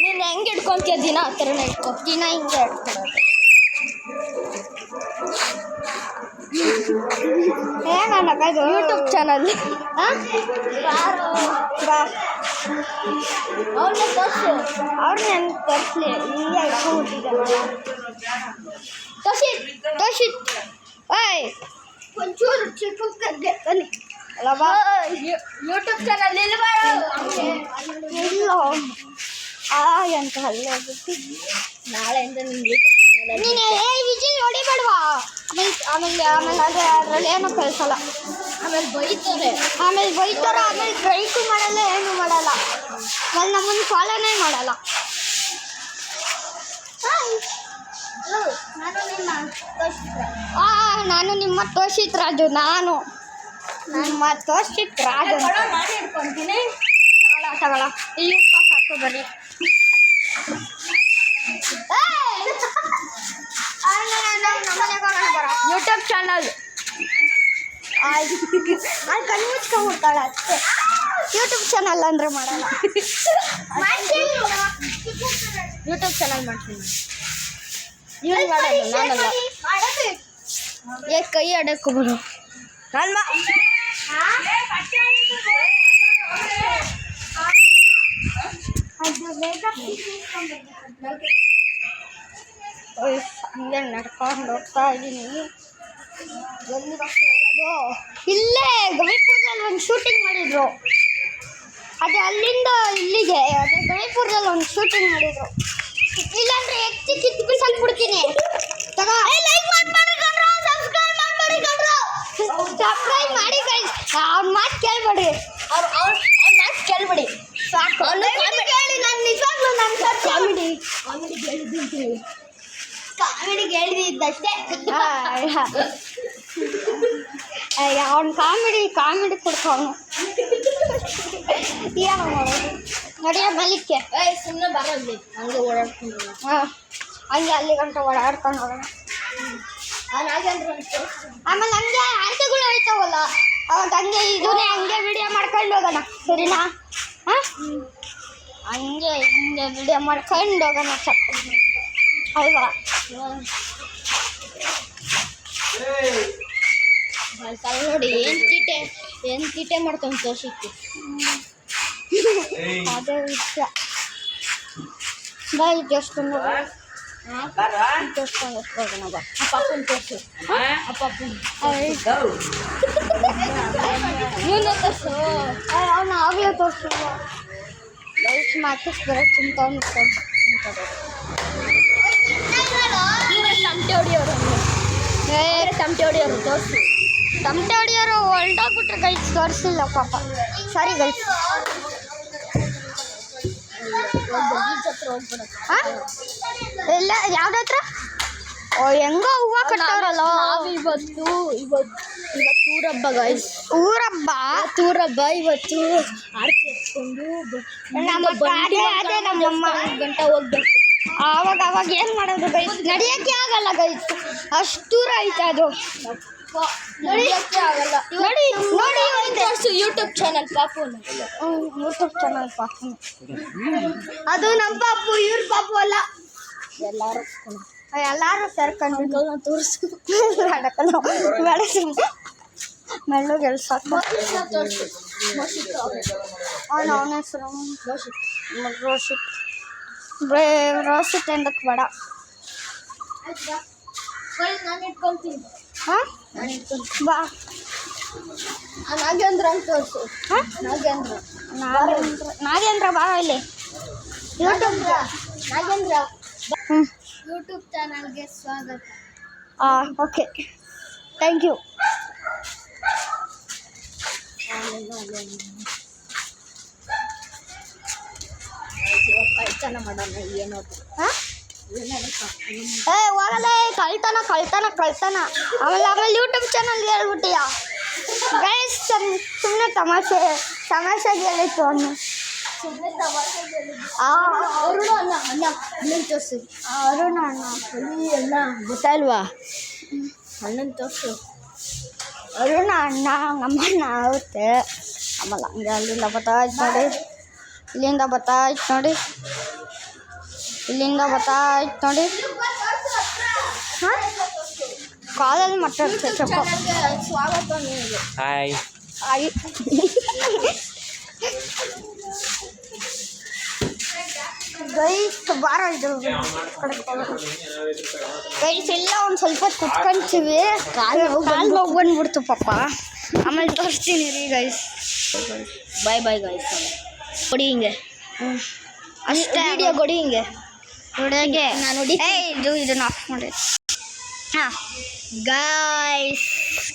ನೀನು ಹೆಂಗೆ ಇಟ್ಕೊತೀಯ ದಿನ ಆ ಥರನೇ ಇಟ್ಕೊ. ದಿನ ಹಿಂಗೆ ಇಟ್ಕೊಡೋದು. ಏನದು ಯೂಟ್ಯೂಬ್ ಚಾನಲ್. ಅವ್ರನ್ನ ತೋರಿಸು. ಅವ್ರನ್ನ ಹೆಂಗೆ ತೋರಿಸ್ಲಿ? ಹಿಂಗೆ ಇಟ್ಕೊಂಡ್ಬಿಟ್ಟಿದ್ದೆ. ತೋಷಿತ್ ಓಯ್ ಒಂಚೂರು ಚಿಕ್ಕಕ್ಕೆ ಬನ್ನಿ ಅಲ್ಲ ಬಾ. ಯೂಟ್ಯೂಬ್ ಚಾನಲ್ ಇಲ್ಲ ಅಂತ ಅಲ್ಲೇ ಹೋಗ್ಬಿಟ್ಟು ನಾಳೆಯಿಂದ ನಿಮ್ಗೆ ನೀನು ವಿಜಿಲ್ ಹೊಡಿಬೇಡವಾ? ಆಮೇಲೆ ಅದರಲ್ಲಿ ಏನೂ ಕಳಿಸಲ್ಲ. ಆಮೇಲೆ ಬೈತಾರೆ. ಆಮೇಲೆ ಬ್ರೈಕು ಮಾಡಲ್ಲ, ಏನೂ ಮಾಡಲ್ಲ. ಅಲ್ಲಿ ನಮ್ಮನ್ನು ಫಾಲೋನೇ ಮಾಡಲ್ಲ. ನಾನು ನಿಮ್ಮ ತೋಷಿತ್ ರಾಜು. ನಾನು ನಿಮ್ಮ ತೋಷಿತ್ ರಾಜು. ಮಾಡಿ ಇಟ್ಕೊತೀನಿ. ತಗೊಳ ಇಲ್ಲಿ ಸಾಕು ಬನ್ನಿ. ಯೂಟ್ಯೂಬ್ ಚಾನಲ್ ಅಲ್ಲಿ ಕಣ್ಣು ಮುಚ್ಕೊಂಡ್ಬಿಡ್ತಾಳೆ ಅಷ್ಟೇ. ಯೂಟ್ಯೂಬ್ ಚಾನಲ್ ಅಂದರೆ ಮಾಡಲ್ಲ. ಯೂಟ್ಯೂಬ್ ಚಾನಲ್ ಮಾಡ್ತೀನಿ. ಇವ್ರು ಮಾಡೋದು ನಾನಲ್ಲ. ಕೈ ಆಡಕ್ಕೆ ಬರು. ನಾನು ಹಂಗೆ ನಡ್ಕೊಂಡು ಹೋಗ್ತಾ ಇದ್ದೀನಿ. ಎಲ್ಲಿ ಹೋಗೋದು? ಇಲ್ಲೇ ಗವಿಪುರದಲ್ಲಿ ಒಂದು ಶೂಟಿಂಗ್ ಮಾಡಿದ್ರು. ಅದು ಅಲ್ಲಿಂದ ಇಲ್ಲಿಗೆ ಅದು ಗವಿಪುರದಲ್ಲಿ ಒಂದು ಶೂಟಿಂಗ್ ಮಾಡಿದ್ರು. ಇಲ್ಲಾಂದ್ರೆ ಹೆಚ್ಚು ಕಿತ್ತು ಬಿಸಾಕ್ ಬಿಡ್ತೀನಿ. ತಗೋ ಲೈಕ್ ಮಾಡ್ಬೇಡ್ರಿ ಕಣ್ರು, ಸಬ್ಸ್ಕ್ರೈಬ್ ಮಾಡ್ಬೇಡ್ರಿ ಕಣ್ರು. ಸಬ್ಸ್ಕ್ರೈಬ್ ಮಾಡಿ ಗೈಸ್. ಅವ್ನ ಮಾತು ಕೇಳ್ಬೇಡ್ರಿ. ಅವ್ರ ಮಾತು ಕೇಳ್ಬೇಡಿ ಸಾಕು. ಕೇಳಿ ನಾನು ನಿಜವಾಗ್ಲೂ ನನ್ನ ಕಾಮಿಡಿಗೆ ಹೇಳಿದ್ದಷ್ಟೇ. ಅವ್ನು ಕಾಮಿಡಿ ಕೊಡ್ತಾವನು. ಏನೋ ಮಾಡೋದು ನಡಿಯ ಮಲಿಕ್ಕೆ. ಸುಮ್ಮನೆ ಬರಲಿ ಹಂಗೆ ಓಡಾಡ್ಕೊಂಡು. ಹಂಗೆ ಅಲ್ಲಿ ಗಂಟ ಓಡಾಡ್ಕೊಂಡು ಹೋಗೋಣ. ಆಮೇಲೆ ಹಂಗೆ ಆಂಟಿಗಳು ಹೋಯ್ತಾವಲ್ಲ, ಅವಾಗ ಹಂಗೆ ಇದನ್ನೇ ಹಂಗೆ ವಿಡಿಯೋ ಮಾಡ್ಕೊಂಡು ಹೋಗೋಣ. ಸರಿನಾ? ಹಂಗೆ ಹಿಂಗೆ ವಿಡಿಯೋ ಮಾಡ್ಕೊಂಡು ಹೋಗೋಣ ಸ್ವಲ್ಪ ಅಲ್ವಾ? ನೋಡಿ ಏನು ತೀಟೆ ಮಾಡ್ಕೊಂಡು ತೋರಿಸಿತ್ತು. ಅದೇ ವಿಷಯ. ಬಾಯ್ ದೇವಸ್ಥಾನ ಹೋಗೋಣ ಬಾ. ಅಪ್ಪನ ತೋರಿಸು. ಅಪ್ಪನ ಅವನು ಆಗಲೇ ತೋರಿಸಿಲ್ಲ. ಲೈಟ್ ಮಾರ್ಕೆಟ್ ಬರೋ ತಿಂತಾವೆ ತಿಂತಾರೆ. ತಮಟೆ ಹೊಡಿಯೋರು ತೋರಿಸಿ. ತಮಟೆ ಹೊಡಿಯೋರು ಹೊಲ್ಟೋಗ್ಬಿಟ್ರೆ ಗೈಸ್ ತೋರಿಸಿಲ್ಲ ಪಾಪ. Sorry guys. ಎಲ್ಲ ಯಾವ್ದು ಹತ್ರ? ಹೆಂಗೋ ಹೂವು ಕಟ್ಟವ್ರಲ್ಲ. ಇವತ್ತು ಊರಬ್ಬ ಗೈಸ್. ಊರಬ್ಬ ಇವತ್ತು ಆರತಿ ಎತ್ಕೊಂಡು ನಮ್ಮ ಅದೇ ನಮ್ಮಮ್ಮ ಗಂಟೆ ಹೋಗ್ಬೇಕು. ಆವಾಗ ಏನು ಮಾಡೋದು ಗೈಸ್? ನಡಿಯೋಕ್ಕೆ ಆಗಲ್ಲ ಗೈಸ್, ಅಷ್ಟು ದೂರ ಐತೆ ಅದು. ನಡೆಯೋಕ್ಕೆ ಆಗಲ್ಲ. ನೋಡಿ ತೋರಿಸು ಯೂಟ್ಯೂಬ್ ಚಾನಲ್ ಪಾಪು. ಯೂಟ್ಯೂಬ್ ಚಾನಲ್ ಪಾಪು. ಅದು ನಮ್ಮ ಪಾಪು, ಇವ್ರ ಪಾಪು ಅಲ್ಲ. ಎಲ್ಲರೂ ಸೇರ್ಕೊಂಡು ತೋರಿಸು. ಮೆಳ್ಳು ಗೆಲ್ಸಾಕು. ಅವನ ಹೆಸರು ರೋಷಿತ್ ಎಂದಕ್ಕೆ ಬೇಡ. ನಾನು ಇಟ್ಕೊಳ್ತೀನಿ. ಹಾಂ ಬಾ. ನಾಗೇಂದ್ರ ಅಂತ ತೋರಿಸು. ನಾಗೇಂದ್ರ ಬಾ ಇಲ್ಲಿ. ನಾಗೇಂದ್ರ ಯೂಟ್ಯೂಬ್ ಚಾನಲ್ಗೆ ಸ್ವಾಗತ. Okay, thank you. ಕಳ್ತನ ಮಾಡೋಣ ಏನೋದು. ಹೋಗಲ್ಲ, ಕಳ್ತನ. ಆಮೇಲೆ ಯೂಟ್ಯೂಬ್ ಚಾನಲ್ ಹೇಳ್ಬಿಟ್ಟಿಯ ಗೈಸ್. ಸುಮ್ಮನೆ ತಮಾಷೆಗೆ ಹೇಳಿತ್ತು ಅವನು. ಅರುಣ ಅಣ್ಣ ತೋರಿಸು. ಅರುಣ ಅಣ್ಣ ಗೊತ್ತಾಯಿಲ್ವಾ? ಅಣ್ಣನ ತೋರಿಸು. ಅರುಣ ಅಣ್ಣ ನಮ್ಮಣ್ಣ ಆಗುತ್ತೆ. ಆಮೇಲೆ ಹಂಗೆ ಅಲ್ಲಿಂದ ಬರ್ತಾಯ್ತು ನೋಡಿ. ಇಲ್ಲಿಂದ ಬರ್ತಾಯ್ತು ನೋಡಿ, ಇಲ್ಲಿಂದ ಬರ್ತಾಯ್ತು ನೋಡಿ. ಹಾಂ, ಕಾಲಲ್ಲಿ ಮಾತಾಡ್ತೆ ಸ್ವಲ್ಪ. ಸ್ವಾಗತ ನಿಮಗೆ. ಹಾಯ್. ಆಗಿ ಗೈಸ್ ಬಾರ ಇದು ಗೈಸ್ ಎಲ್ಲ ಒಂದು ಸ್ವಲ್ಪ ಕುತ್ಕೊಂತೀವಿ. ಕಾಲು ನೋವು ಬಂದ್ಬಿಡ್ತು ಪಾಪ. ಆಮೇಲೆ ತೋರಿಸ್ತೀನಿ ರೀ ಗೈಸ್. ಬಾಯ್ ಬಾಯ್ ಗಾಯ್ಸ್. ಕೊಡಿ ಹಿಂಗೆ ಅಷ್ಟೇ ವಿಡಿಯೋ ಕೊಡಿ ಹಿಂಗೆ ನೋಡೋಕೆ ನಾನು ಇದನ್ನ ಆಫ್ ಮಾಡಿ. ಹಾಂ ಗಾಯ್ಸ್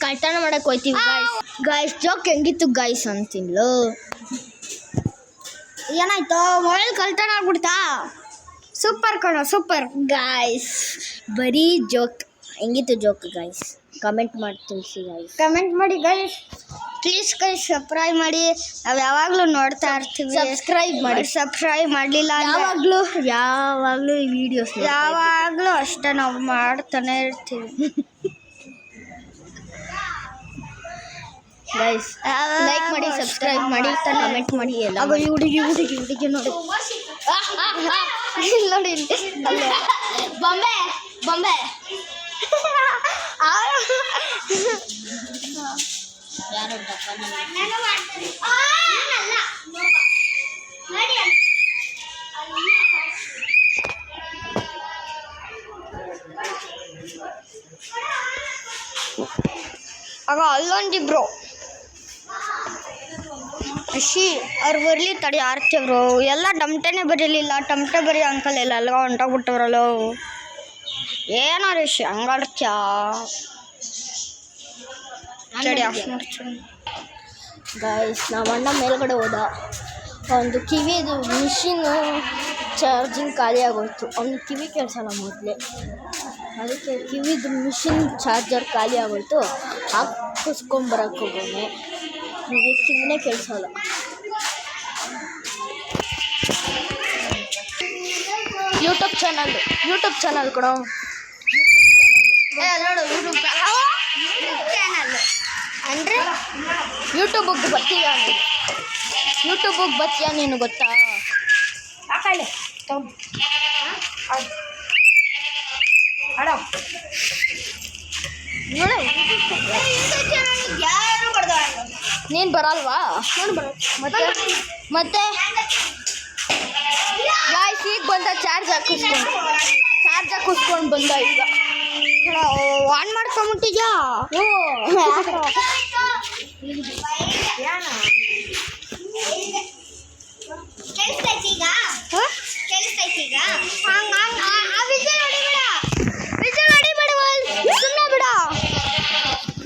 ಕಳ್ತನ ಮಾಡಕ್ಕೆ ಹೋಯ್ತೀವಿ ಗಾಯ್ಸ್. ಜೋಕ್ ಹೆಂಗಿತ್ತು ಗಾಯ್ಸ್ ಅಂತಿನ್ಲು. ಏನಾಯ್ತು, ಮೊಬೈಲ್ ಕಳ್ತನ ಆಗ್ಬಿಡ್ತಾ? ಸೂಪರ್ ಕಣೋ ಸೂಪರ್. ಗಾಯ್ಸ್ ಬರೀ ಜೋಕ್. ಹೆಂಗಿತ್ತು ಜೋಕ್ ಗಾಯ್ಸ್? ಕಮೆಂಟ್ ಮಾಡಿ ತಿಳಿಸಿ ಗಾಯ್ಸ್. ಕಮೆಂಟ್ ಮಾಡಿ ಗೈಸ್, ಪ್ಲೀಸ್ ಗೈಸ್ ಸಬ್ಸ್ಕ್ರೈಬ್ ಮಾಡಿ. ನಾವು ಯಾವಾಗಲೂ ನೋಡ್ತಾ ಇರ್ತೀವಿ. ಸಬ್ಸ್ಕ್ರೈಬ್ ಮಾಡಿ. ಸಬ್ಸ್ಕ್ರೈಬ್ ಮಾಡಲಿಲ್ಲ ಯಾವಾಗಲೂ ಈ ವಿಡಿಯೋಸ್ ಯಾವಾಗಲೂ ಅಷ್ಟೇ ನಾವು ಮಾಡ್ತಾನೆ ಇರ್ತೀವಿ ಗೈಸ್. ಲೈಕ್ ಮಾಡಿ, ಸಬ್ಸ್ಕ್ರೈಬ್ ಮಾಡಿ, ಕಮೆಂಟ್ ಮಾಡಿ ಎಲ್ಲ. ಹುಡುಗಿ ನೋಡಿ ನೋಡಿ ಬೊಂಬೆ ಬೊಂಬೆ ಯಾರು ಆಗ ಅಲ್ಲೊಂದಿಬ್ರು ಅವ್ರು ಬರಲಿ ತಡಿ ಆರ್ತಿವ್ರು ಎಲ್ಲ ಟಮಟೆನೇ ಬರಲಿಲ್ಲ. ಟಮಟೆ ಬರೀ ಅಂಕಲ್ ಎಲ್ಲ ಅಲ್ಗ ಹೊಂಟೋಗ್ಬಿಟ್ಟವ್ರಲ್ಲ. ಏನೋ ರಿಷಿ ಹಂಗಾಡ್ತ್ಯಾ ತಡಿ ಆಫ್ ಮಾಡ್ತೀನಿ. ಗಾಯ್ಸ್ ನಮ್ಮ ಅಣ್ಣ ಮೇಲ್ಗಡೆ ಹೋದ. ಒಂದು ಕಿವಿದು ಮಿಷಿನು ಚಾರ್ಜಿಂಗ್ ಖಾಲಿ ಆಗೋಯ್ತು. ಅವ್ನಿಗೆ ಕಿವಿ ಕೆಲಸಲ್ಲ ಮೊದಲೇ, ಅದಕ್ಕೆ ಕಿವಿದು ಮಿಷಿನ್ ಚಾರ್ಜರ್ ಖಾಲಿ ಆಗೋಯ್ತು. ಹಾಕಿಸ್ಕೊಂಬರಕ್ಕೆ ಹೋಗೋನೆ. ನಿಮಗೆ ಕಿವಿನೇ ಕೆಲಸಲ್ಲ. ಯೂಟ್ಯೂಬ್ ಚಾನಲ್ ಕೊಡೋ. ನೋಡು ಯೂಟ್ಯೂಬ್ ಚಾನಲ್ ಅಂದರೆ ಯೂಟ್ಯೂಬಿಗೆ ಬರ್ತೀಯ ನೀನು? ಯೂಟ್ಯೂಬಿಗೆ ಬರ್ತೀಯ ನೀನು ಗೊತ್ತಾ? ಹಾಕೊಳ್ಳಿ ನೋಡು ಯಾರು ನೀನು ಬರಲ್ವಾ? ಮತ್ತೆ ಗಾಯ್ಸ್ ಈಗ ಬಂದ ಚಾರ್ಜ್ ಹಾಕಿಸ್ಕೊಂಡು ಬಂದ. ಈಗ ಆನ್ ಮಾಡ್ಕೊಂಬಿಟ್ಟಿದ್ಯಾ?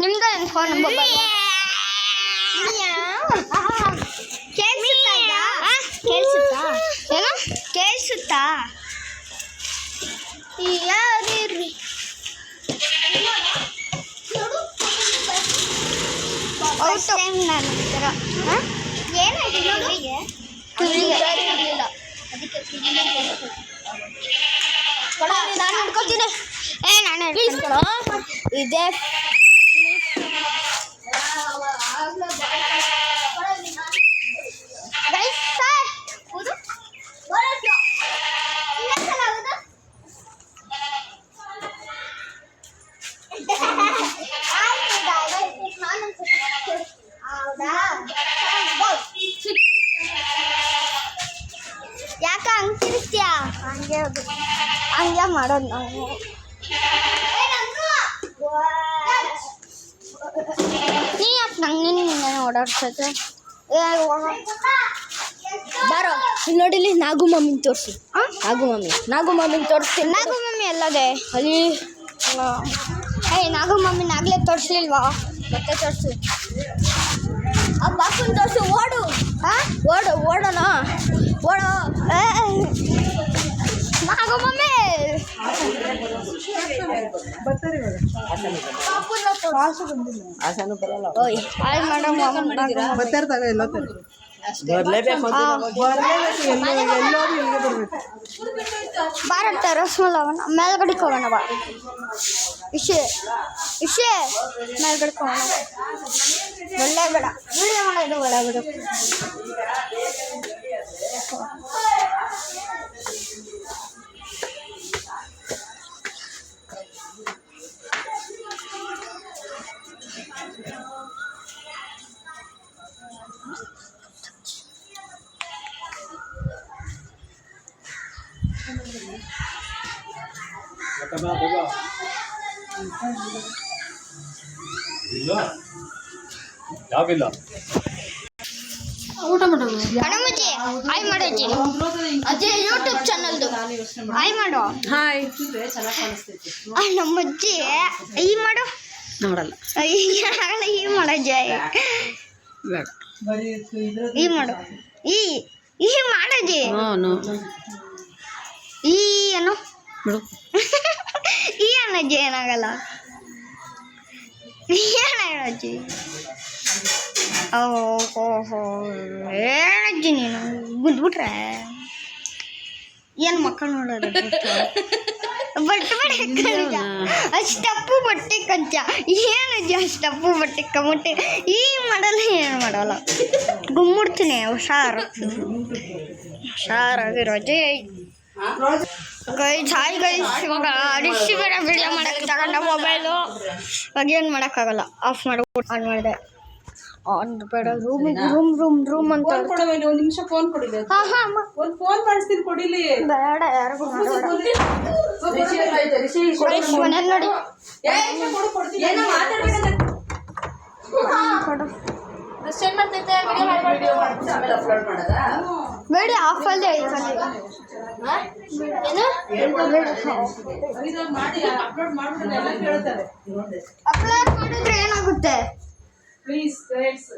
ನಿಮ್ದ ಫೋನ್ ನಂಬರ್ ಕೇಳಿಸುತ್ತಾ? ಯಾರಿರ್ರಿ ನಾನು ಹಿಡ್ಕೊತೀನಿ. ನಾನು ಇದೇ ಯಾಕ ಹಂಗಿರ್ತೀಯ? ಹಂಗೆ ಮಾಡೋದು ನಾವು. ನೀ ಯಾಕೆ ನಂಗೆ ನಿನ್ನೆ ಓಡಾಡ್ಸೋದು? ಬಾರೋ ಇಲ್ಲಿ ನೋಡಿಲಿ. ನಾಗು ಮಮ್ಮಿನ ತೋರಿಸಿ. ನಾಗು ಮಮ್ಮಿನ ತೋರಿಸ್ತೀನಿ. ನಾಗು ಮಮ್ಮಿ ಎಲ್ಲದೆ ಅಲ್ಲಿ ನಾಗು ಮಮ್ಮಿನ ಆಗ್ಲೇ ತೋರಿಸ್ಲಿಲ್ವಾ? ಮತ್ತೆ ತೋರಿಸು. ಆ ಬಾಪುನ ತೋರಿಸು. ಓಡು ಓಡೋಣ. ನಾಗು ಮಮ್ಮಿ ಓಯ್ ಹಾಯ್ ಮೇಡಮ್. ಬಾರತ್ತ ರಸ್ಮಲವನ ಮೇಲ್ಗಡೆಗೆ ಹೋಗೋಣ. ಬಾ ಇಶೆ ಮೇಲ್ಗಡೆಗೆ ಹೋಗೋಣ. ಒಳ್ಳೆ ಬೇಡ ವಿಡಿಯೋ ಮಾಡೋದು ಒಳ್ಳೆ ಬಿಡು. ಯಾವಿಲ್ಲ ಊಟ ಮಾಡೋದು ಹನುಮಜ್ಜಿ ಹಾಯ್ ಮಾಡೋಜ್ಜಿ ಅಜ್ಜಿ ಯೂಟ್ಯೂಬ್ ಚಾನಲ್ದು ಹಾಯ್ ಮಾಡು ಹಾಯ್ ನಮ್ಮಜ್ಜಿ ಈ ಮಾಡು ನೋಡಲ್ಲ ಈ ಮಾಡಜ್ಜಿ ಬೇಡ ಈ ಮಾಡು ಈ ಮಾಡಜ್ಜಿ ನೋ ಈ ಏನು ಬಿಡು ಈ ಅನ್ನಜ್ಜಿ ಏನಾಗಲ್ಲ ಏನಾಗಜ್ಜಿ ಓಹೋ ಏನಜ್ಜಿ ನೀನು ಗುದ್ಬಿಟ್ರೆ ಏನು ಮಕ್ಕಳು ನೋಡೋದು ಬಟ್ಟೆ ಬಟ್ಟೆ ಅಷ್ಟಪ್ಪು ಬಟ್ಟೆ ಕಂಚ ಏನಜ್ಜಿ ಅಷ್ಟಪ್ಪು ಬಟ್ಟೆ ಕಮಟೆ ಈ ಮಾಡಲ್ಲ ಏನು ಮಾಡಲ್ಲ ಗುಮ್ಮಿಡ್ತೀನಿ ಹುಷಾರಾಗಿರೋ ಅಜ್ಜಿ ಗೈಸ್ ಹಾಯ್ ಗೈಸ್ ಇವಾಗ ಅಡಿಸಿ ಬೇರೆ ವಿಡಿಯೋ ಮಾಡೋಕ್ಕೆ ತಗೊಂಡ ಮೊಬೈಲು ಇವಾಗ ಏನು ಮಾಡೋಕ್ಕಾಗಲ್ಲ ಆಫ್ ಮಾಡಿ ಆನ್ ಮಾಡಿದೆ ಆನ್ ಬೇಡ ರೂಮ್ ಅಂತ ಒಂದು ನಿಮಿಷ ಫೋನ್ ಕೊಡಿಲ್ಲ ಹಾಂ ಹಾಂ ಅಮ್ಮ ಒಂದು ಫೋನ್ ಮಾಡಿಸ್ತೀನಿ ಕೊಡಿಲಿ ಬೇಡ ಯಾರಿಗೂ ಮನೇಲಿ ನೋಡಿ ಕೊಡು ಬೇಡ ಆಫ್ ಅಲ್ಲೇ ಐತಲ್ಲಿ ಅಪ್ಲೋಡ್ ಮಾಡಿದ್ರೆ ಏನಾಗುತ್ತೆ ಪ್ಲೀಸ್ ಗೈಡ್ಸ್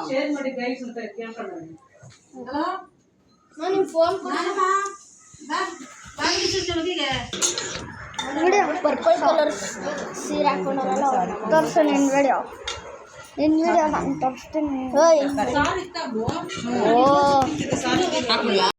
ಶೇರ್ ಮಾಡಿ ಗೈಡ್ಸ್ ಅಂತ ಕೇಳ್ಕೊಂಡು ನಾನು ಫೋನ್ ವಿಡಿಯೋ ಪರ್ಪಲ್ ಕಲರ್ ಸೀರೆ ಹಾಕೊಂಡಲ್ಲ ತೋರಿಸು ನಿನ್ನ ವಿಡಿಯೋ ನಾನು ತೋರಿಸ್ತೀನಿ ಓಯ್ ಸಾರಿ ಇತ್ತಾಗು ಓ